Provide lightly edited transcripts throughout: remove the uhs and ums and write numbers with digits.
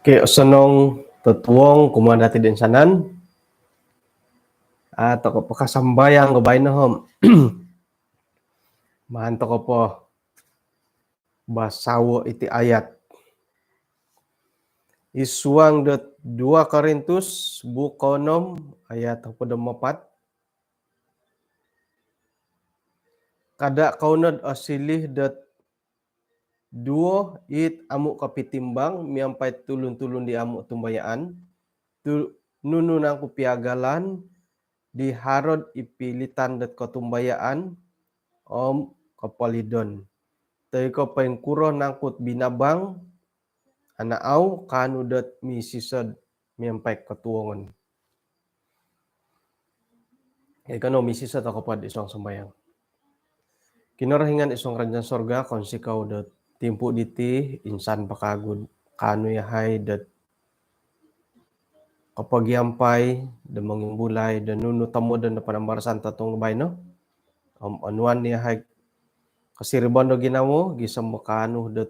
Ke sonong tetuong kumandati densanan atau pakasambayang gabain na hom mahan toko po basawo iti ayat isuang det 2 Korintus bukonom ayat 24 kada kaunod asilih det duo it amu kapitimbang miampai tulun-tulun di amu tumbayaan nunu nang kupiagalan di harod ipilitan det katumbayaan om kapalidon tayo ko pengkuro nangkut binabang anaaw kanudat mi sisad miampai katuongon. Kano mi sisad ako pad isang sembayang. Kinarahingan isang ranjan sorga kon sikaw dat timpu diti insan pakagud kanu yahay dat kapag yampay da mangimbulay da nuno tamo da na panambarasan tatong bay no anuan niya hay kasirban do ginamo gisam makano dat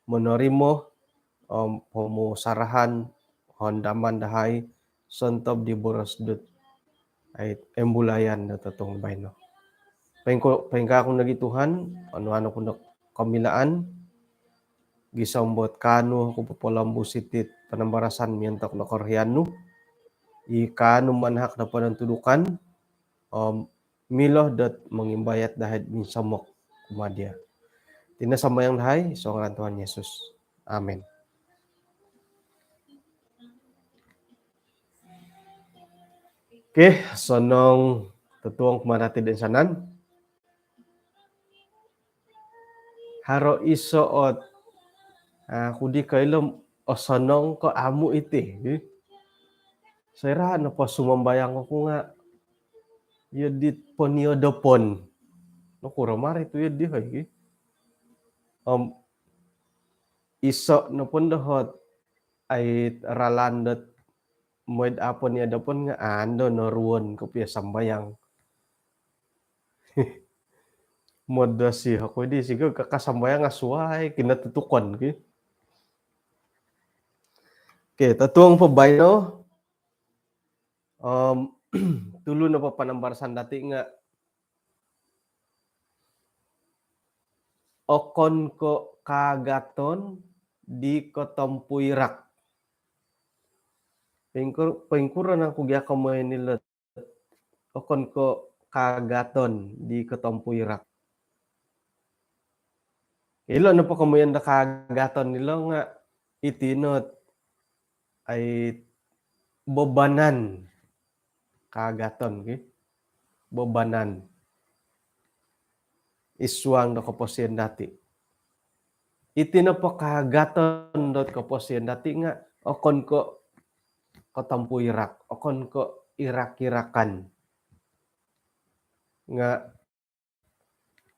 monorimo homo sarahan hondaman dahay sontob di boros dut ay embulayan na tatong bay no. Pengka akong nagituhan, ano ko na kamilaan, gisambot kano ako papalambo sitit panambarasan miyantak na koreano, kano manhak na panantudukan, miloh dat mangimbayat dahil minsamok kumadya. Tinasamayang dahay, so ang Tuhan Yesus. Amen. Okay, so nung tutuong kumanati din sanan, haro iso ot kudi kailom osonong ko amu iti. Saya na po sumambayang ko nga yudit ponio dopon. No kuramari tu yudi hay. Iso no pun dohot ay ralandat moed apon ya dopon nga ando no ruon ko pia sambayang. Moda si ako di sigo kakasambayang asway kinatutukon ki. Okay, tatuong pabay no. Tulo na pa panambarasan dati nga okon ko kagaton di kotompuirak. Pengkura na kugya kamoy nila okon ko kagaton di kotompuirak. Ilo na po kamoyan na kagaton nila nga itinot ay bobanan kagaton ki bobanan iswang na kaposyan dati itino po kagaton dot kaposyan dati nga okon ko katampuirak okon ko irak-irakan nga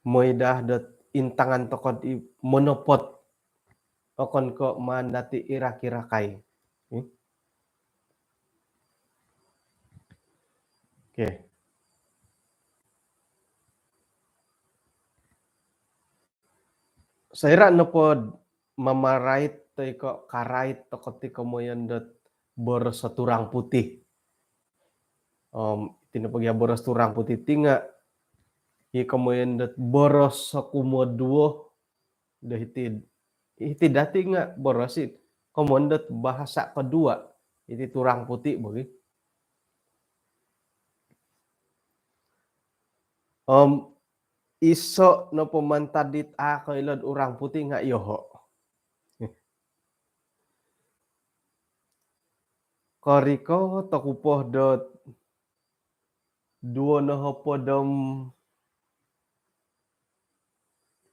moidah dot intangan tokod i monopot okon ko man dati irak-irakay. Okay. Saya no pod mamarait tay ko karait to koti komoyan dot boros sa turang putih. Tinapagya boros turang putih tinga komoyan dot boros sa kumoduo dahitid. Iti dati nga borosit komoyan dot bahasa kedua iti turang putih bagi. Iso no pemantadit kailad urang putih nga yoho. Koriko takupoh dot duo no hopodom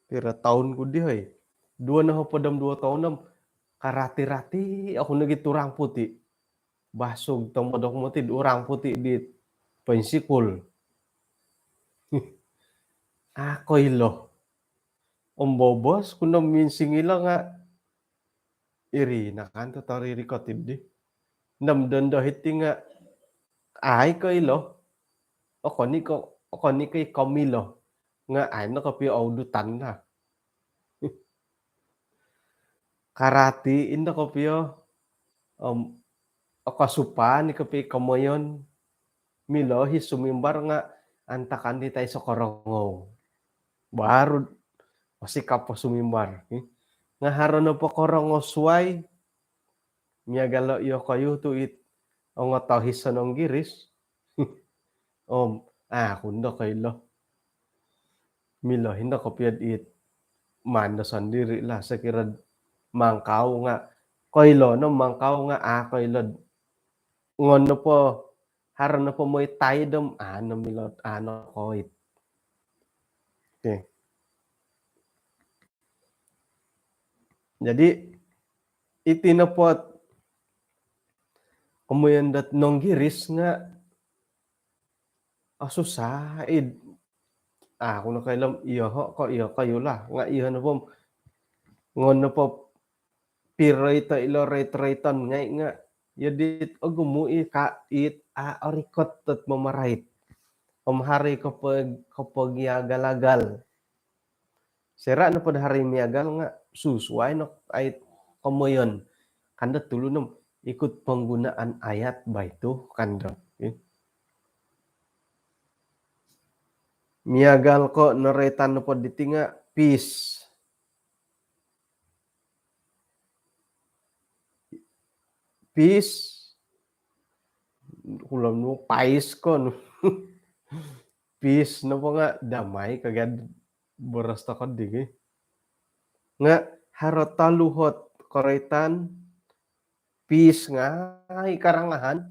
pira tahun ko di hay. Duo na hopodom 2 tahun karati-rati ako nagiturang putih. Basog tomodok motid urang putih di pensikul. Ako ilo. Ombobos kuno minsing ilo nga iri nakanto tariri kotid di. Namdondo hiti nga ay ko ilo. Okoni kay komilo nga ay nakapi audutan na. Karati inda kopio kasupan ikapi kamoyon milohi sumimbar nga antakan di tayo sa korongo. Baru masih kapo sumimbar. Nga haron na po korongo suway miyagalo iyo kayo to it o nga tahis sa nong giris. Kundo kayo milo hinda ko piyad it manda sandiri lah sekirad mangkaw nga koilo no mangkaw nga koilo ngono po haron na po mo'y taydom ano milot ano koit. Okay. Jadi itinapot kumuyan dat nong giris nga susah kuno kailam iyo ho ko iyo kayo lah nga iyo na po ngono po pirayta ilo rate-ratean nga yadit gumui ka it orikot tat mamarait hari kapag galagal sera na pod hari miagal nga susuai no ay kamoyon kanda tulunum ikut penggunaan ayat baitu kanda miagal ko naretan no pod ditinga peace ulam no pais ko no peace no po nga damay kagad boras ta kad digi nga harot taluhot koretan peace nga ikarangahan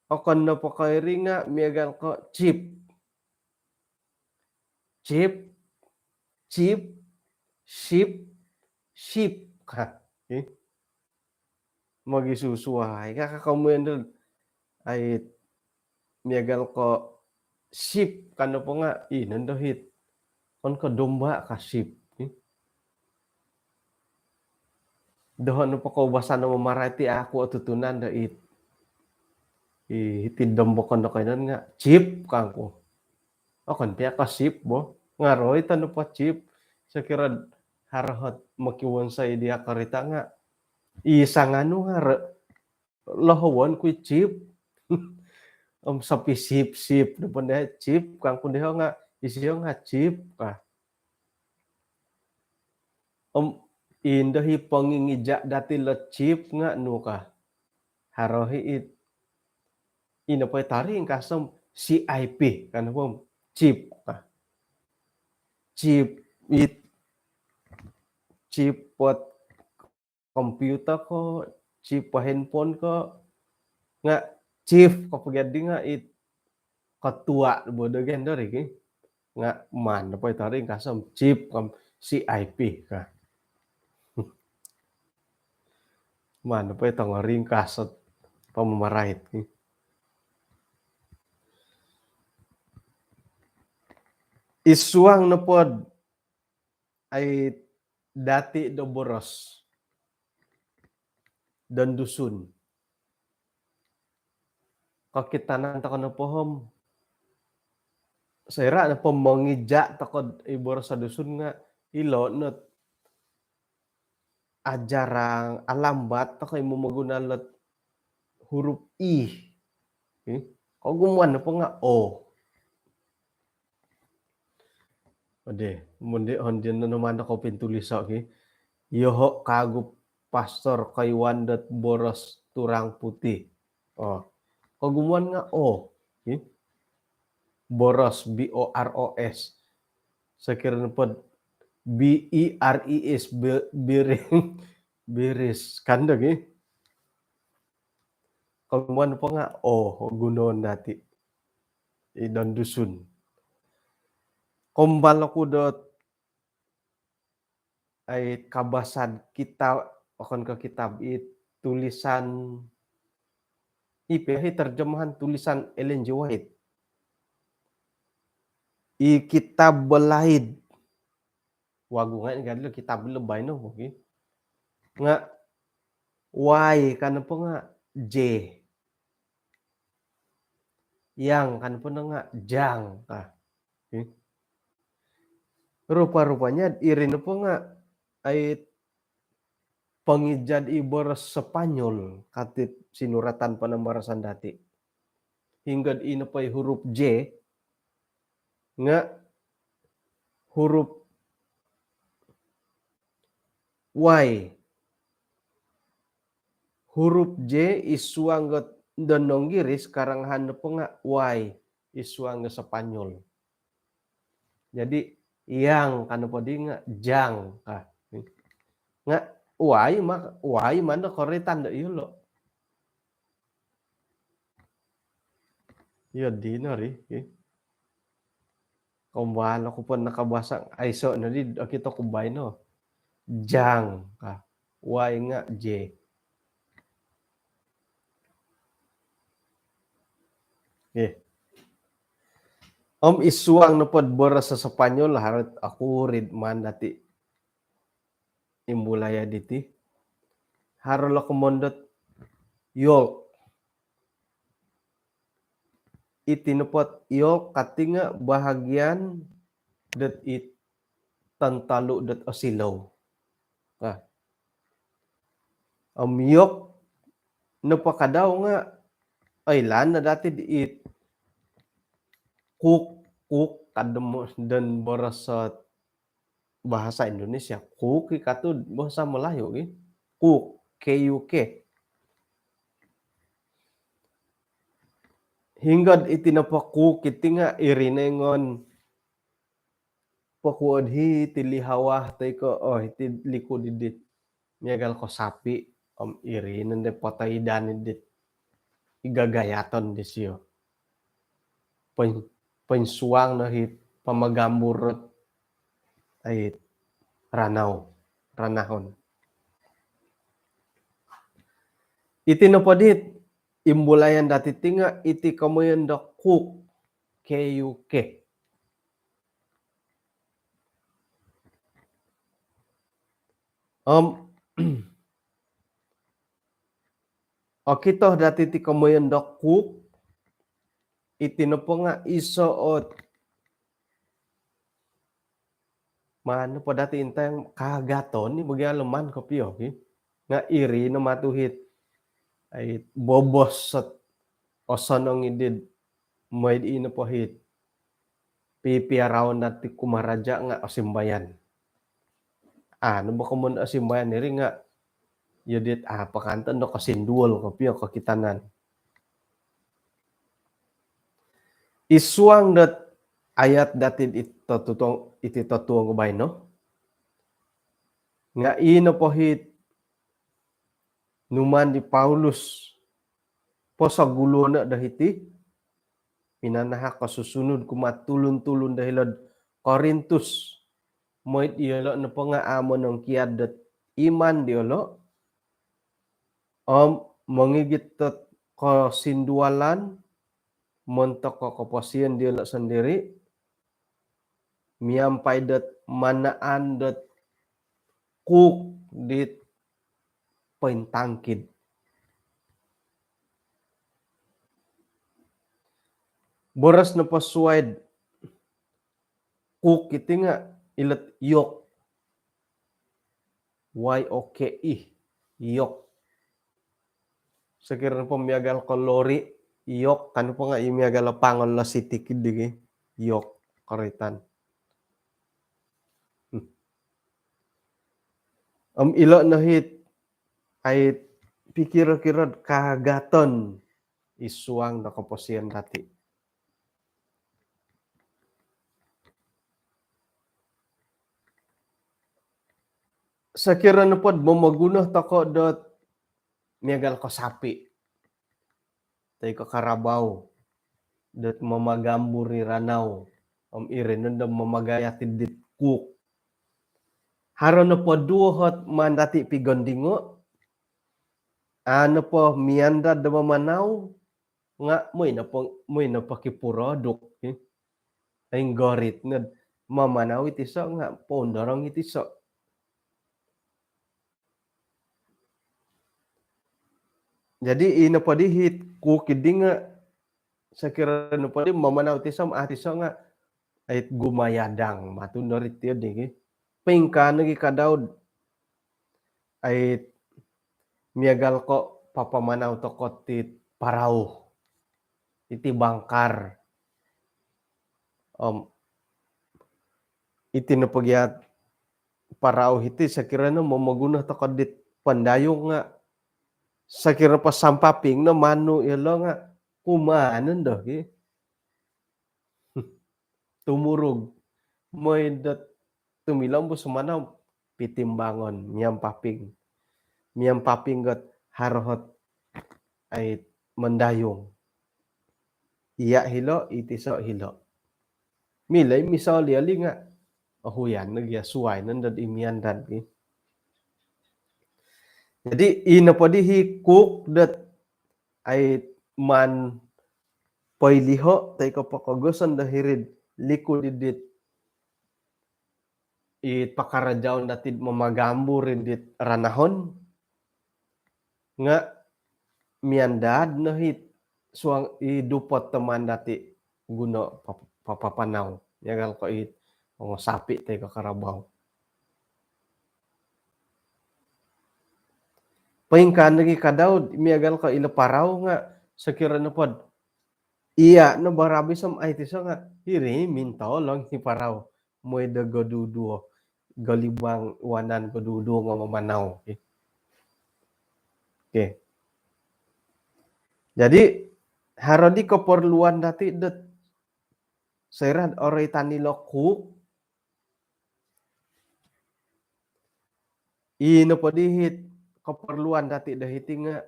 okon na po kairi nga miagal ko chip ship ka magisusuhay kakakamuyan doon ay miagal ko ship kano po nga nandohit kon ko domba ka ship doon no po ko basa na mamarati ako tutunan da itidambo ko na kayo nga chip kang ko kon piya ka ship bo nga roy tano pa chip sa kirad harahot makiwan sa idea karita nga isang ano nga lahawan ko chip sapi sip no po chip kang po nga isiyo nga chip ka indahi pangingija dati la chip nga no ka harohi it inapay taring kasam CIP kan po chip ka chip pot komputer ko chip pa handphone ko nga chief kapag nga it katua bodo gen dari nga man napay taring kasam chip kam CIP ka man napay tong ringkas at pamamarahit isuang na pod ay dati do boros dan dusun kakitanan ta na pohom sera na pamangija takod boros sa dusun nga ilo not ajarang alambat takay mo magunalat huruf I kung gumuan na po nga O mundi hondian na naman ako pintulisa yoho kagu pastor kaywan dat boros turang putih kung gumuan nga O boros BOROS sakira na po BERES biris kandag kung gumuan po nga O gunon dati idon dusun kumbal ko dot ay kabasan kita akan ke kitab tulisan terjemahan tulisan Ellen G. White kitab belaid wagungan gadlo kitab lebay no nga Y kan po nga J yang kan po nga jang rupa-rupanya irin po nga ay pengijad ibor Spanyol katip sinuratan panambarasan dati. Hingga inapai huruf J nga huruf Y. Huruf J isuangga danonggiris karang handepo nga Y isuangga Spanyol. Jadi yang kanepo di nga jang kah. Nga Y mana koretan da iyo lo. Iya di na ri. Kumbala ko pa nakabasa ay so na di kita kumbay no. Jang kah. Y nga J. Okay. Isuang na pod bora sa Spanyol harat ako rid man dati imbulaya diti. Harolo kumondot yolk. Itinupot yolk katinga bahagian dat it tantalu dat asilaw. Yolk napakadaw nga ay lan na dati di it cook kademo dan bora sa bahasa Indonesia cook ikatu bahasa Melayu cook KUK. Hingga itinapaku kitinga irinengon pakuadhi tilihawah taiko iti liku didit nyagal ko sapi irinen de potaidan didit igagayaton disyo pensuang na hit pamagambur ay ranahon itinapadit imbulayan dati tinga iti kamoyan da cook KUK. Kito dati ti kamoyan da cook itinapo nga isoot mano pa dati intang kagaton ni bagya leman kopyo nga iri na matuhit ay bobos at osanong idid may ina po hit pipiaraw nati kumaraja nga asimbayan. Ano ba kumun asimbayan niri nga yudit pakantan do kasinduol kopyo kakitanan. Isuang dat ayat datin iti tatuang ubay no? Nga ina po hit numan di Paulus po sa gulo na dahiti pinanaha kasusunod kumatulon-tulon dahilad Korintus moit iyalo na po nga amon ng kiadat iman diolo mangigit ko sindualan montok ko kapasian diolo sendiri miampay dat manaan dat cook dit paintangkid. Boras na pasuwad cook iti nga ilat yok. Y-O-K-E. Yok. Sekiranya pemiagal kalori yok kan po nga imiagal pangon la sitikid digi yok karitan. Ilo na hit ay pikir-kirad kagaton isuang na kaposian dati. Sekiranya pod mamagunah tako dot miagal ko sapi. Tay ko karabaw. Dot mamagambur ni ranaw. Irin na mamagayatid dit cook. Haron na po duhot man dati pigondingo. Ano po mianda da mamanaw. Nga moy na pakipurodok. Ay gorit na mamanaw itiso nga pondorong itiso. Jadi ina pa di hit kukid nga sekiranya pa di mamanaw itiso nga ay gumayadang matunorit yun pingka nagi kadawd ay miagal ko papamanaw to ko ti paraw iti bangkar iti napagyat paraw iti sakira no mamaguna to kadit pandayong nga sakira pa sampaping no mano ilo nga kumanan do tumurog moy dat tumilang sumanaw pitimbangon miyam paping gat harhot ay mandayong iya hilo itiso hilo milay misali ali nga ahuyan nagyasuay nandad imiandan jadi ina padi hikuk dat ay man pailiho tay kapakagusan dahirid likod didit it pakarajaw datid mamagambo ridit ranahon nga miandad no hit suang idupot teman dati guno papapanaw yagal ko it mga sapi tay kakarabaw paingkan lagi kadaw miagal ko ilaparaw nga sakira na pod iya no barabi som ay tiso nga hiri minto lang ni paraw moy da gaduduo galibang wanan gaduduo nga mamanaw okay. Jadi harodi keperluan dati det serad oray tanilo ku ino po dihit keperluan dati dahiti nga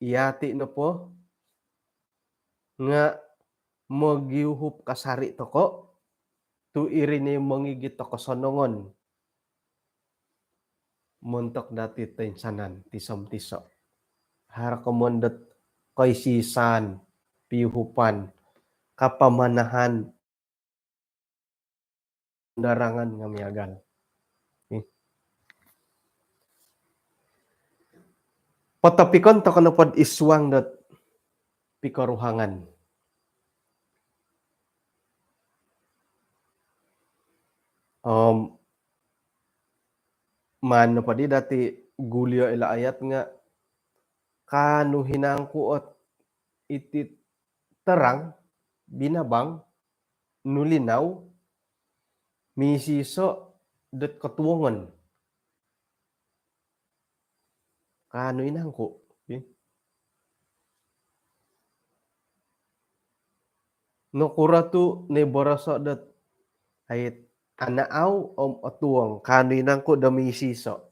iyati no po nga magiuhup kasari toko tu irini mangigit toko sonongon montok dati tensanan tisom-tiso harakomondet kaisisan piuhupan kapamanahan darangan nga miagal patapikon to kono pod iswang dat pikaruhangan mano padi dati gulyo ila ayat nga kanu hinangkuot iti terang binabang nulinaw misiso dat katuwongan kanu inangku no kuratu ne boroso dat ayat anaaw atuwang kanu inangku da misiso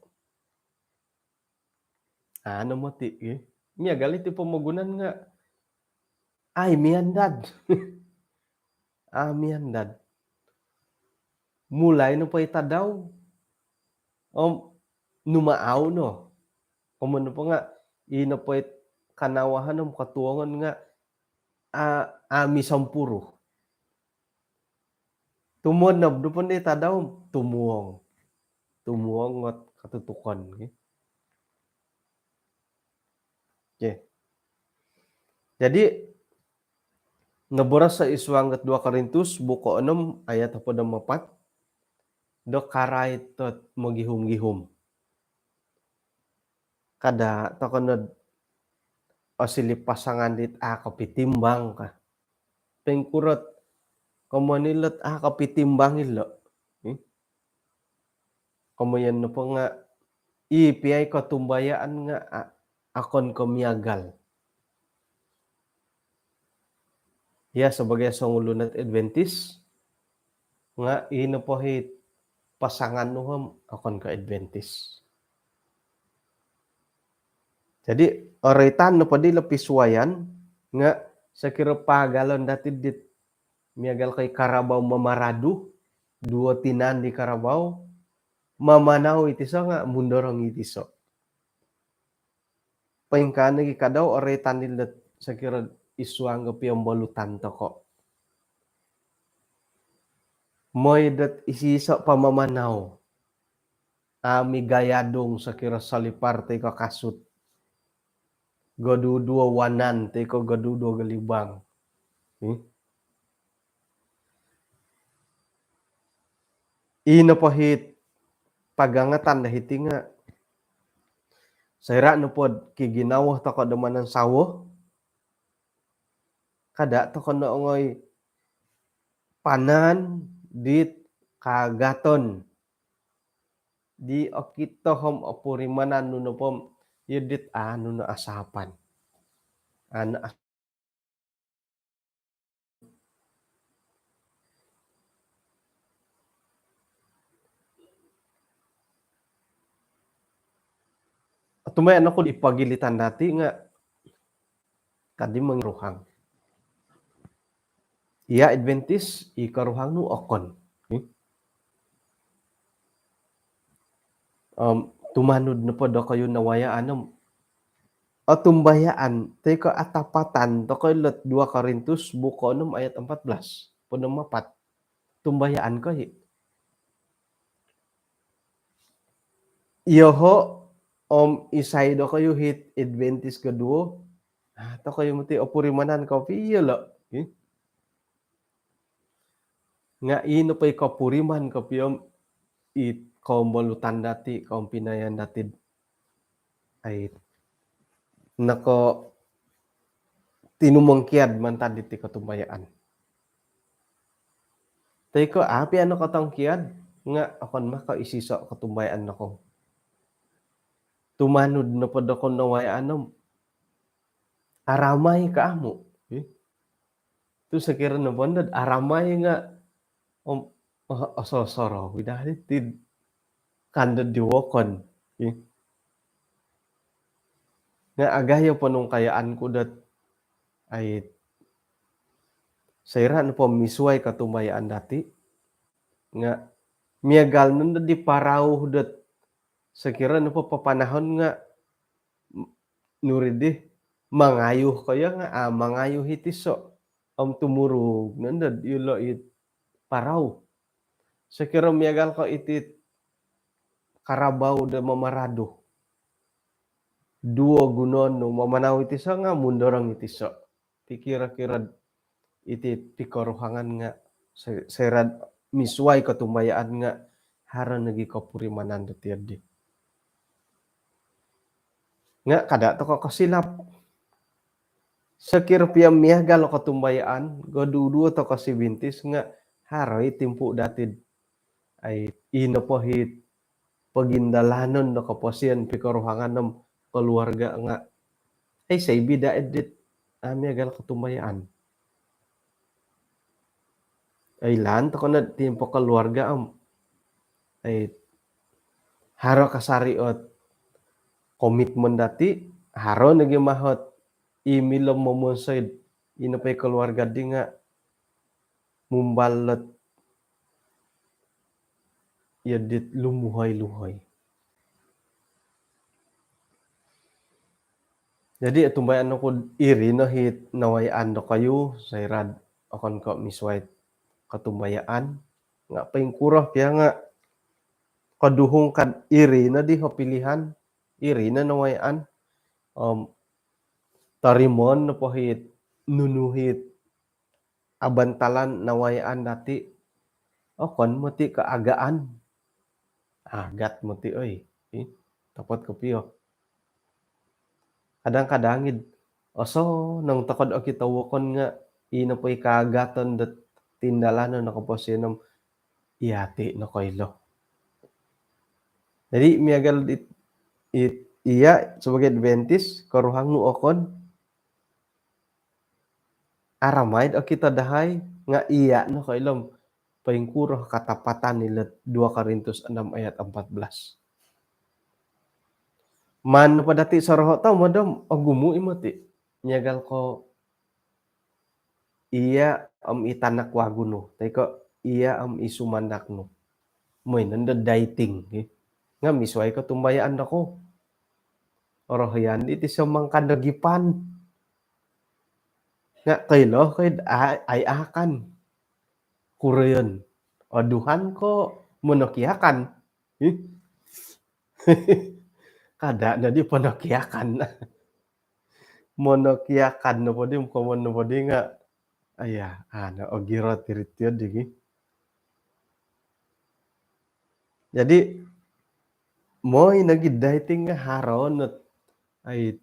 ano mo ti miya galit ti pamagunan nga ay miandad miandad mulay no pa itadaw numaaw no kumano pa nga ino pa kanawahan ng katuwangan nga ami sampuro tumuan na do pa ni tadaw tumuong at katutukan okay. Jadi naboras sa iswangat 2 Korintus buko 6 ayat 4 do karay tot magihum-gihum kada tokonod osilip pasangan dit kapitimbang ka pengkurot komanilot kapitimbang ilo komayan no po nga ipiyay ko tumbayaan nga akon komiagal ya sebagai sangulunat Adventist nga ino po hit pasangan nuham akon ka Adventist. Jadi oretan no padi lapiswayan nga sakira pagalon dati dit miagal kay Karabaw mamaradu duo tinan di Karabaw mamanaw itiso nga mundorong itiso. Paingkan lagi kadaw oretan dit sakira iswang piambalutan toko. Moy dat isiso pamamanaw ami gayadong sakira salipar te kakasut gaduduo wanan te ko gaduduo galibang ino pahit pagangatan dahiti nga Saira nu pod kiginawah to kadamanan sawuh, kada to kana ongoi panan dit kagaton di okitohom opurimanan nu pom yedit anu na asapan. Ana tumay ano ko ipagilitan dati nga kadi mangruhang. Iya Adventist ikaruhang nu okon. Tumanod na pod kayo nawayaan o tumbayaan tay ko atapatan to koy let 2 Korintus buko 6 ayat 14 puno mapat tumbayaan ko iyoho isay do kayo hit Adventist keduo to kayo mati opurimanan ko piyo lo nga ino pay kapuriman kapiyom it kaumbalutan dati kaum pinayan dati ay nako tinumangkiad man tadi ti katumbayaan. Tay ko api ano katangkiad nga akon maka isiso katumbayaan nako. Tumanod na pod ako nawayaan aramay kaamo. Tu sekira na bondad aramay nga asosoro widahit tid kandad diwakon. Nga agayo pa nung kayaan ko dat ay sayra na po misway katumbayaan dati nga miagal nun na di paraw dat sekira na po papanahon nga nuridi mangayuh kaya nga mangayuh itiso tumurog nandad yulo it paraw sekira miagal ko itit karabaw da mamarado duo gunon no mamanaw itiso nga mundorang itiso tikira-kira iti pikaruhangan nga serad misway katumbayaan nga haran nagi kapurimanan dati nga kada to ko kasilap sekira piyam miagal katumbayaan goduduo to kasibintis nga haray timpu datid ay ino po hit pagindalanon no kaposian pikaruhangan ng keluarga nga ay say bida edit miagal katumbayaan ay lan to na timpo keluarga ay haro kasariot komitmen dati haro nagi mahot imilom momonsoid ino pay keluarga di nga mumbalot yadit lumuhay-luhay. Jadi tumbayan ako iri no hit nawayaan do kayo sayrad akon ko misway katumbayaan nga paingkurah kaya nga kaduhong kad iri na di ho pilihan iri na nawayaan tarimon no po hit nunuhit abantalan nawayaan dati okon mati kaagaan agat mati oy tapot ko piyo kadang-kadangid oso nang takod o kitawokon nga ino poy kaagaton dat tindalanon na kaposinom iyati no koylo. Jadi miagal iya sebagai Adventist karuhang nu okon aramaid o kita dahay nga iya no kailom paingkuroh katapatan nilet 2 Korintus 6 ayat 14. Man padati soroho tau madam gumu imoti nyagal ko iya itanak waguno tay ko iya isumandakno moy nanda dating nga misway katumbayaan ako orohyan iti samang kadagipan nga kaylo kay ay akan kureyon oduhan ko monokiakan kada na di panokiakan monokiakan no podi komon no podi nga aya ana ogiro tirityo digi jadi moy nagi dating nga haron Ay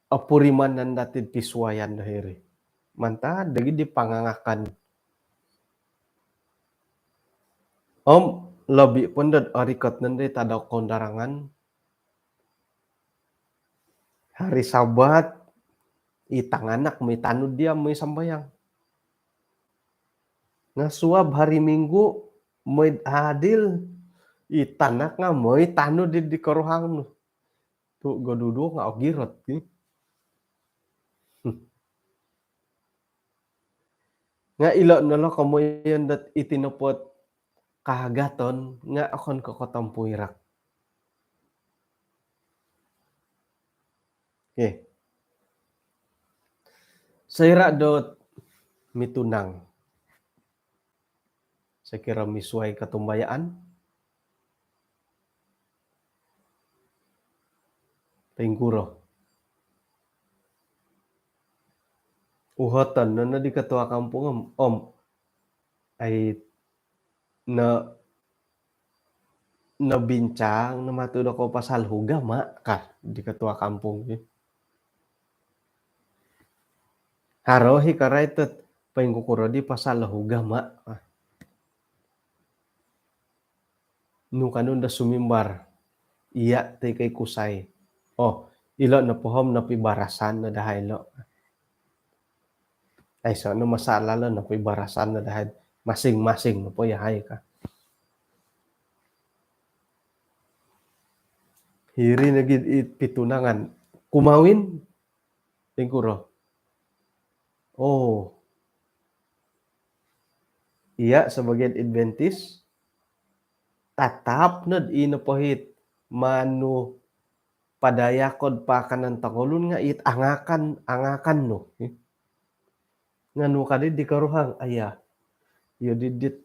apuriman datid pisuayan dahiri. Manta dagi dipangangakan. Labi pun dat arikat nande tada kondarangan hari Sabat itanganak may tanud dia may sambayang. Nga suab hari Minggu may adil itanak nga may tanud di karuhang no. Tu gadudo nga ogirot nga ilo nalo kamoyan dat itinupot kahagaton nga akon kakotampuirak. Okay. Sayra dot mitunang. Saya kira misuai katumbayaan. Pingguro. Uhotan na di ketua kampung ay na bincang na matudo ko pasal hugama ka di ketua kampung. Harohi karaitet pengkukuro di pasal hugama. Nukanun da sumimbar. Iya te kay kusay. Ilo na pohom na pibarasan na dahilo. Ay so no masalah lo na pibarasan na dahil masing-masing na po yahay ka. Hiri nagid pitunangan. Kumawin tingkuro. Iya sebagian Adventist tatap nad inapahit manu padayakod pa kanan tangulun nga angakan no. Nganu kadi di karuhang aya. Yo didit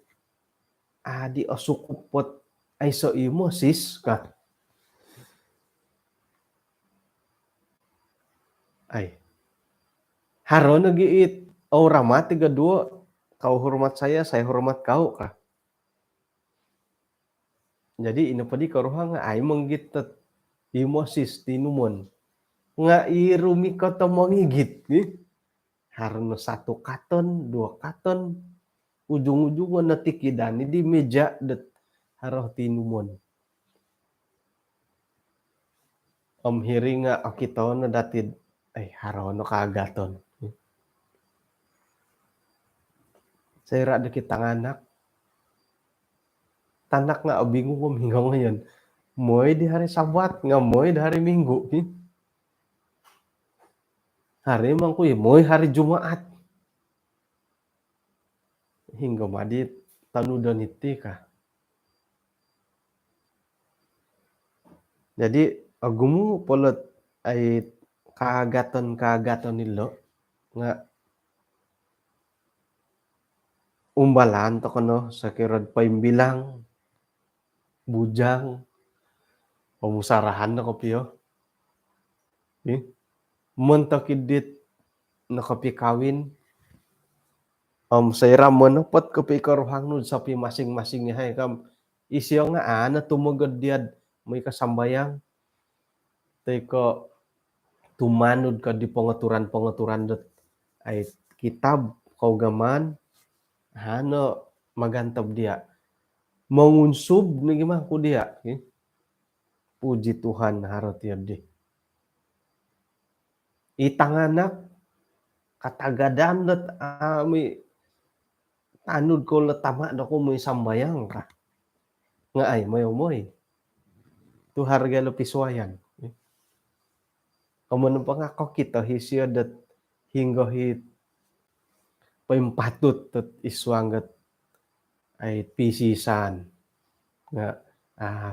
adi asukupot ay so imosis ka. Ay. Haro nagiit rama 32 kau hormat saya hormat kau ka. Jadi ino padi karuhang ay manggitet imosis tinumon. Nga irumi ko to mangigit. Harno 1 katon, 2 katon. Ujung-ujungan natikidani di meja det haroh tinumon. Hiri nga akitaw na datid ay haroh no kaagaton. Sayra da kita anak. Tanak nga bingung hingga ngayon. Moy di hari Sabat nga moy di hari Minggu. Hari mangkuy moy hari Jumaat. Hingga madit tanudan iti ka. Jadi agumu polot ay kaagaton nilo nga umbalan to kono sa kirod paimbilang bujang pamusarahan na kopyo. Montakidit nakapikawin. Sayra manapot kapikaruhang nun sa masing-masing niya kam isyo nga na tumugod diad may kasambayang tay ko tumanod ka di pangaturan dot ay kitab kaugaman hano magantab dia mangunsub nagimang ko dia. Puji Tuhan harot yadi. Itanganak katagadan dot may tanud ko latama na ko may sambayang ka. Nga ay moy. Tu harga lo pisuayan. Kamun pa nga ko kita hisyo dat hinggo hit paimpatut tat iswanggat ay pisisan. Nga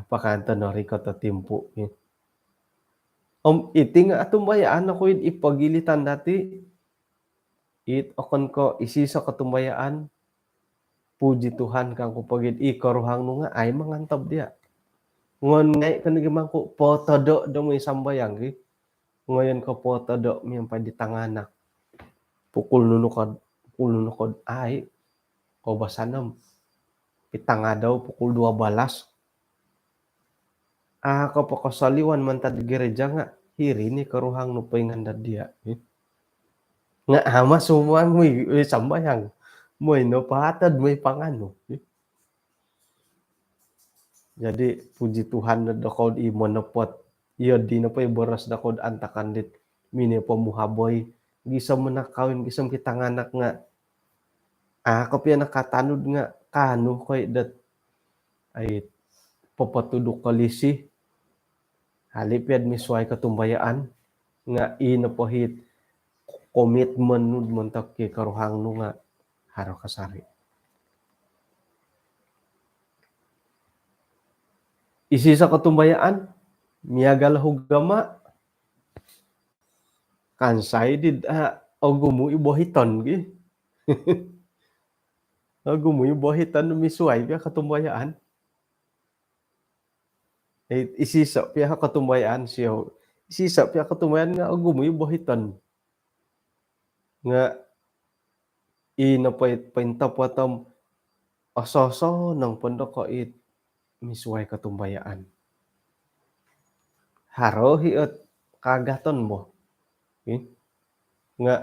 pakanta no riko ta timpo. Iti nga atumbayaan ako ipagilitan dati. Okon ko isisa katumbayaan. Puji Tuhan kang kupagid ikaruhang no nga ay mangantab dia. Ngon ngay kanigimang ko potado do may sambayang. Ngayon ko potado miyang paditanganak. Pukul nunukod ay ko basanam. Pitanga daw pukul 12. Ako pa kasaliwan man tad gereja nga. hiri ni karuhang nu painganda dia, nga hama sumuang may sambayang, moy no pahatad may pangano. Jadi puji Tuhan na dakod i monopot, iya di na pa'y boras dakod antakandit mini pamuhaboy, gisam manakawin gisam kitanganak nga, kapya nakatanud nga kano koy dat ay papatudok kalisi, halipyad misway katumbayaan, nga inapahit komitmen nud montak ki karuhang nu nga haro kasari. Isi sa katumbayaan, miyagal hugama, kansay did ogumo ibohiton gi. Ogumo ibohiton misway biya katumbayaan. Isisa piya katumbayaan siya. Isisa piya katumbayaan nga ogumo ibohiton. Nga inapait paintapatam asoso ng pondok it misway katumbayaan. Haro hiot kagaton mo. Nga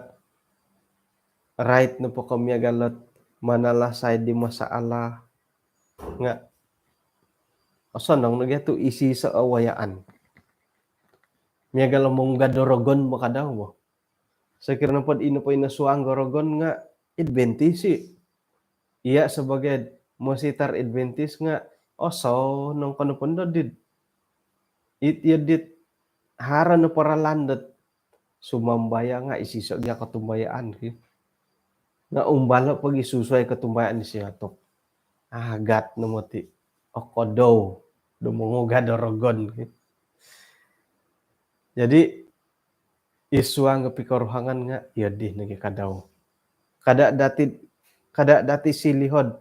right na po kami agalat manalasay di masaala nga asan nang nagyato isi sa awayaan. Miyagal mong gadorogon mo kadaw mo. Sa kirnapod ino po inasuang gorogon nga Adventisi. Iya sebagai mositar Adventis nga oso nang kanupundo did. It yadit hara na para landet sumambaya nga isisok niya katumbayaan. Nga umbala pag isusuay katumbayaan siya to. Agat na mati. Okodaw. Dumungo gadorogon. Jadi isuang kapikaruhangan nga yadi nagikadaw. Kada dati silihod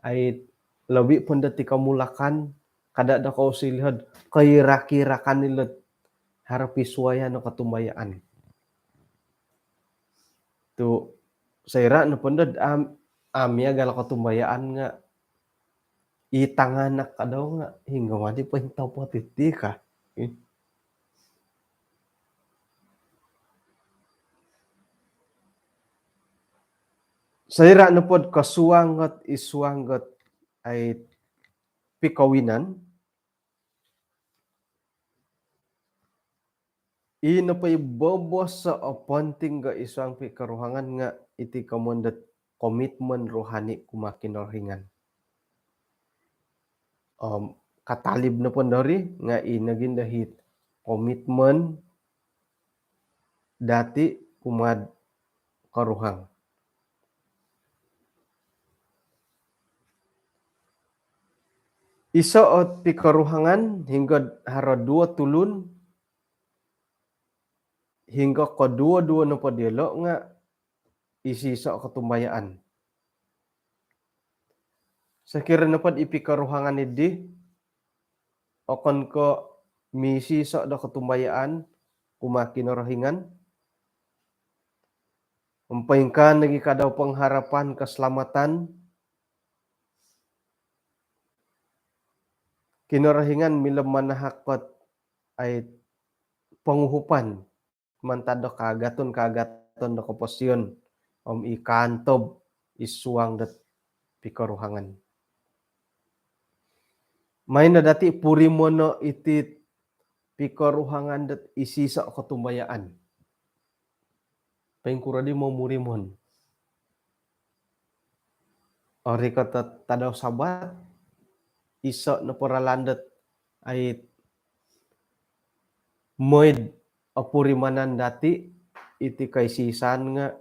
ay labi pun dati kamulakan kada da ko silihod kayira-kirakan nilot harap isuayan no katumbayaan. Tu sayra na pundad amya gal katumbayaan nga itanganak kadaw nga hingga madi pahintaw patiti ka. Sayra na pod kasuangot isuanggot ay pikawinan. Ino pa'y bobos sa oponting ga isuang pikaruhangan nga iti kamundat komitmen rohani kumakinarhingan. Katalib na po dari nga inaging dahit komitmen dati kumad karuhang. Iso at pikaruhangan hingga haradua tulun hingga kedua-dua na padilo nga isisa katumbayaan. Sakira na pad ipikaruhangan idi okon ko misisa da katumbayaan kumakinarahingan. Umpayngkan nagi kadaw pangharapan keselamatan kinarahingan milam manahakot ay panguhupan mantado kagaton da kaposyon ikantob isuang dat pikaruhangan. May na dati puri mo no iti pikaruhangan dat isisa katumbayaan. Pengkuradi mo murimon. Ori ka tadaw sabat iso na paralandat ay moid apurimanan dati iti kay sisan nga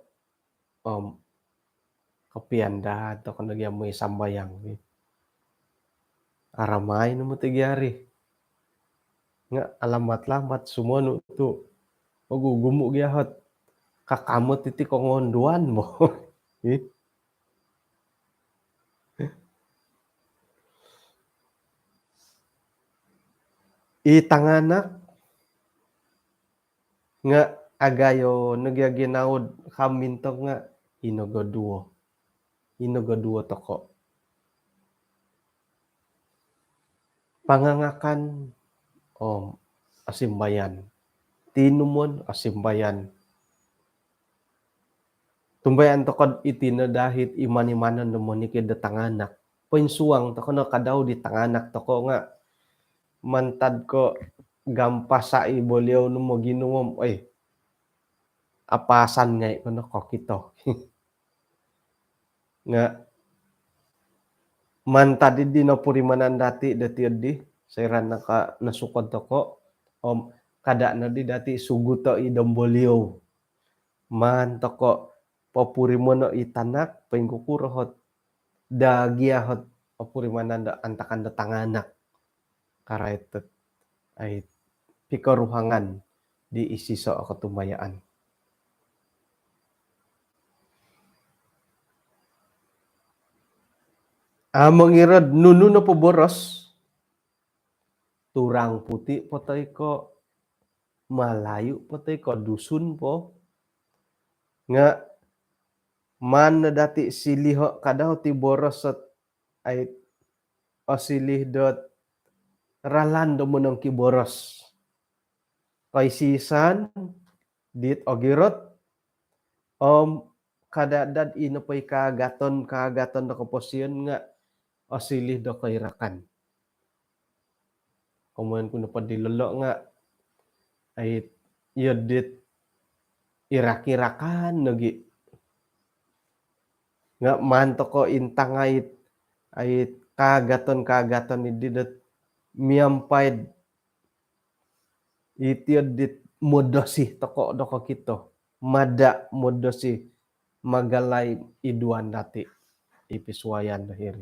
kapianda to kan nagyan may sambayang. Aramay no matigyari. Nga alamat-lamat sumono to. Magugumo gyahot kakamot iti kongonduan mo. Itanganak nga agayo nagyaginawod kaminto nga inogoduo toko. Pangangakan asimbayan tinumon asimbayan. Tumbayan tokod iti na dahit iman-imanan na monikid da tanganak. Pinsuang toko na kadaw di tanganak toko nga. Mantad ko gampasa ibolyaw no mo ginuom. Ay, apasan nga ko na kokito. Nga, mantad di na purimanan dati di. Sayran na ka nasukod toko. Kada na di dati suguto idombolyaw. Man toko papuri mo no itanak pengkukurahot dagiahot papuri mananda antakan da tanganak karaitet ay pikaruhangan di isiso ako tumayaan. Mangirad nuno na po boros turang puti patay ko malayo patay ko dusun po nga man na dati siliho kadaw ti boros at ay silih dot ralando mo ng kiboros kay sisan dit ogirot kadadad inapay kagaton na kaposyon nga silih do kay rakan kumuan ko na padilolo nga ay yodit irakirakan nagi nga manto ko intangait ay kagaton ni didat miampaid itiod dit modosi toko doko kito mada modosi magalay iduan dati ipiswayan dahir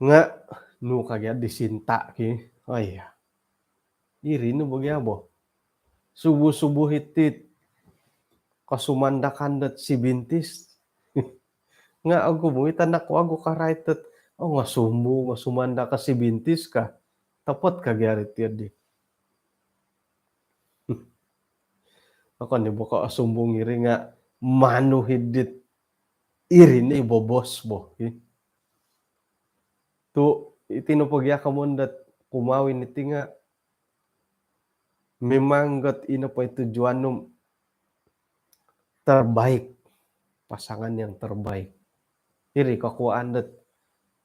nga nu kagya disinta ki ay iri no bagyabo subuh-subuh hitit kasumandakan dat si bintis nga ako mo itanak ko ako karaitet nga sumbu nga sumanda ka si bintis ka tapot kagyarit yun ako ni baka asumbong iri nga manuhidit iri ni bobos bo tu itinupagya ka mo dat kumawin iti nga memanggat ino pa tujuan terbaik pasangan yang terbaik iri kakuan dat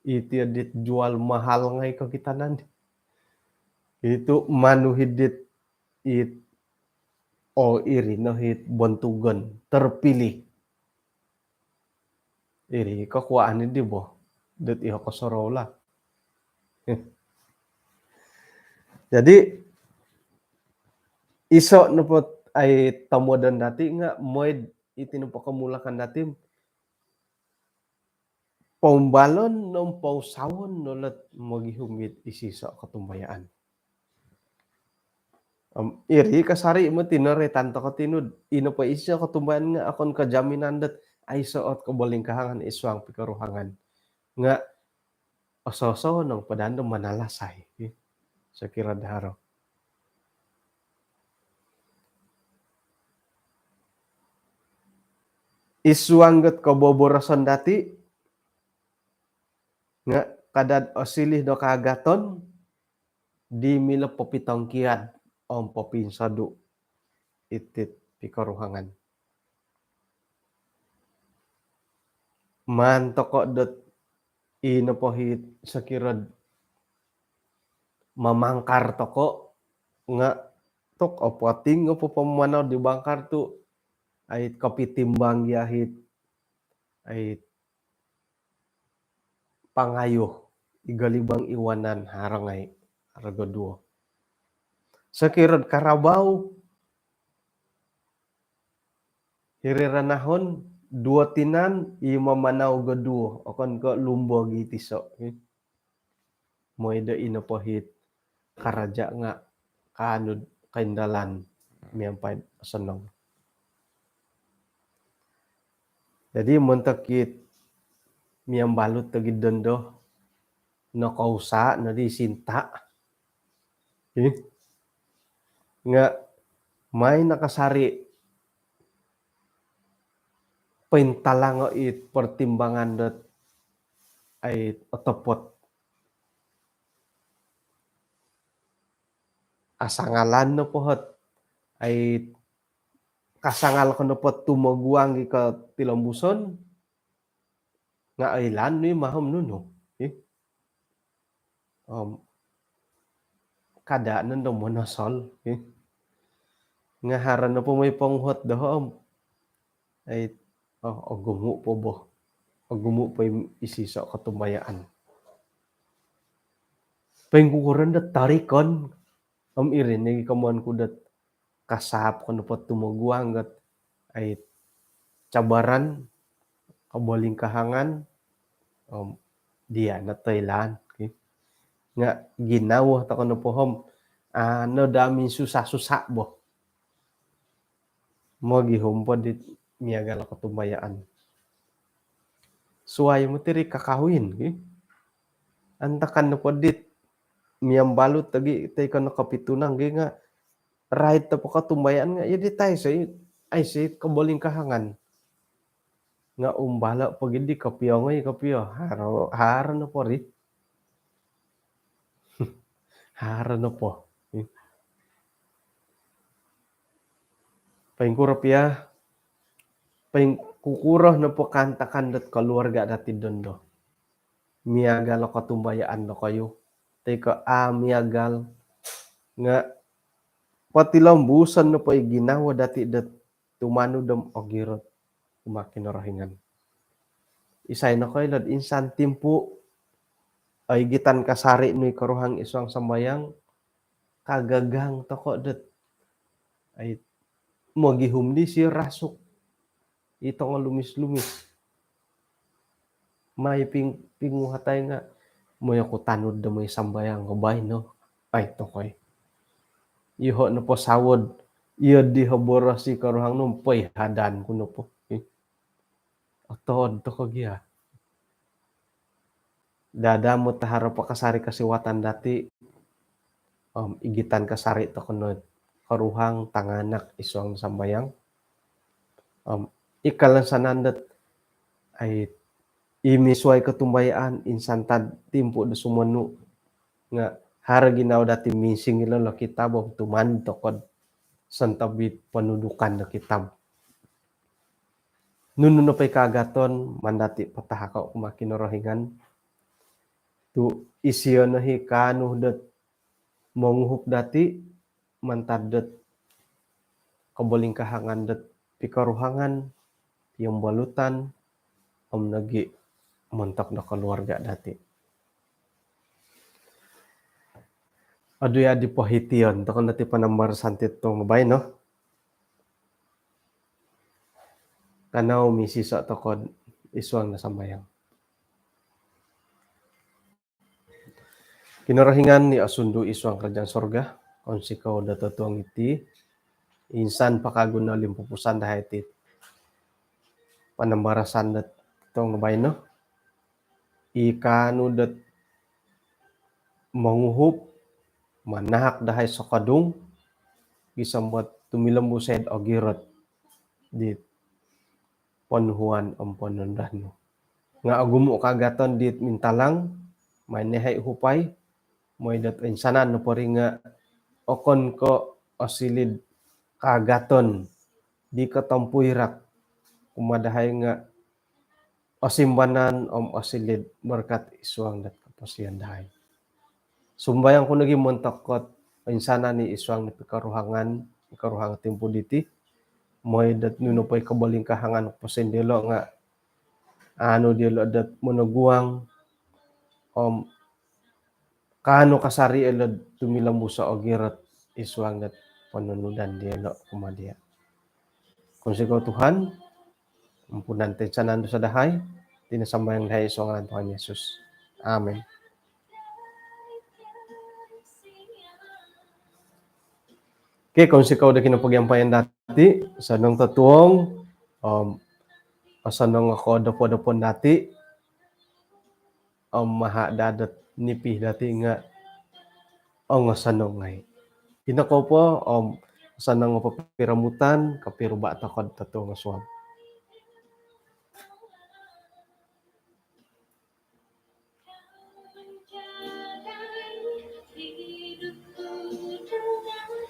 iti dit jual mahal ngay kakitanan itu manuhidit iri no hit bontugon terpilih iri kakuan di bo dat iho kasorola jadi iso nupot ay tamodan dati nga moed itinupakakamulakan dati paumbalon no pausawon no let magihumit isiso katumbayaan iri kasari mo tinaretan to katinud ino pa isya katumbayan nga akon kajaminan dat ay soot kabalingkahangan iswang pikaruhangan nga ososo ng padando manalasay sa kiradharo iswangget kaboboroson dati nga kadad osilih do kagaton di mila popitongkiad popinsado itit pikaruhangan man toko dot inapohit sa kirad mamangkar toko nga tok opating opo pamanaw di bangkar tu ay kapitimbang yahit ay pangayo igalibang iwanan harangay aragoduo sa kirad karabaw hiriranahon dua tinan imamanaw gaduo okon ko lumbo gitiso moida inapohit karaja nga kaanud kaindalan miampay senong jadi muntakit miambalut tagid dondo no kausa na di sinta nga may nakasari pintalango it pertimbangan dot ay otopot asangalan na pohot ay kasangal ko na po tumaguang ka tilambuson nga aylan ni mahom nuno. Um, kada nando mo na sol. Nga haran na po may panghot dahom ay gumu po bo. Gumu po yung isiso katumayaan. Pengkukuran dat tarikon irin nagi kamuan ko dat kasahap ko na po tumaguang gat ay cabaran kaboling kahangan dia na Thailand. Nga ginawa ta kono pohom no damin susah-susah bo. Mo gihom po dit miagal katumayaan. Suway mo tiri kakawin. Antakan na po dit miyambalot tagi tay kono kapitunang nga right ta po katumayaan nga idi tay ay say kaboling kahangan. Nga umbala pag hindi kapiyo haro na po ri. Haro na po. Pengkukuro na po kantakan dat keluarga dati dondo. Miagal katumbayaan na kayo. Tay miagal nga pati lambusan na po ginawa dati dat tumano dam ogirot kumakinarahingan. Isay na kayo lad insan timpo ay gitan kasari no karuhang isang sambayang kagagang toko dat ay magihumdi si rasok ito nga lumis-lumis may pinguhatay nga may ako tanod da may sambayang kabay no ay tokoy iho na po sawod iya di habora si karuhang nung pay hadan ko no po atod to kagya dadamot tahara pa kasari kasiwatan dati igitan kasari to kuno karuhang tanganak isang sambayang ikalan sanandat ay imisway katumbayaan insantad timpo da sumano nga hara ginaw dati missing ilo la kitab tuman tokod santabit panudukan na kitab nuno na pay kagaton mandati patahakaw kumakinarahingan tu isiyo na hikano dat manguhup dati mantadat kaboling kahangan dat pikaruhangan yung balutan nagi montak na keluarga dati. Aduya di pohitiyon takon dati panambar santit tong bay no. Tanaw misisa takod iswang na sambayang. Kinarahingan ni asundo iswang kerajaan sorga kon sikaw datotuang iti insan pakaguna limpupusan dahiti panambarasan dat tong bay no. Ikano dat manguhup manahak dahay sa kadung gisambat tumilambused o girot dit panuhuan ang panundan nga agumo kagaton dit mintalang may nehay hupay may dat insanan no pari nga okon ko osilid kagaton di katampuirak kumadahay nga osimbanan osilid berkat iswang dat kapasian dahay. Sumbayang ko naging montakot insana ni iswang ni pikaruhangan tempo diti moy dat nuno pay kabaling kahangan pasendelo nga dilo dat monaguang kano kasari elod tumilambo sa ogirat iswang dat panunudan dilo kumadia. Kung sigaw Tuhan ampunan tayo sa nando sa dahay tinasambayang dahay iswang ng Tuhan Yesus. Amen. Okay, kung sikaw da kinapagyampayan dati, sa nang tatuong, sa nang ako dapo-dapon dati, mahadadat nipih dati nga, nga sanong ngay. Hinako po, sa nang mapapiramutan, kapiruba takod tato nga suwab.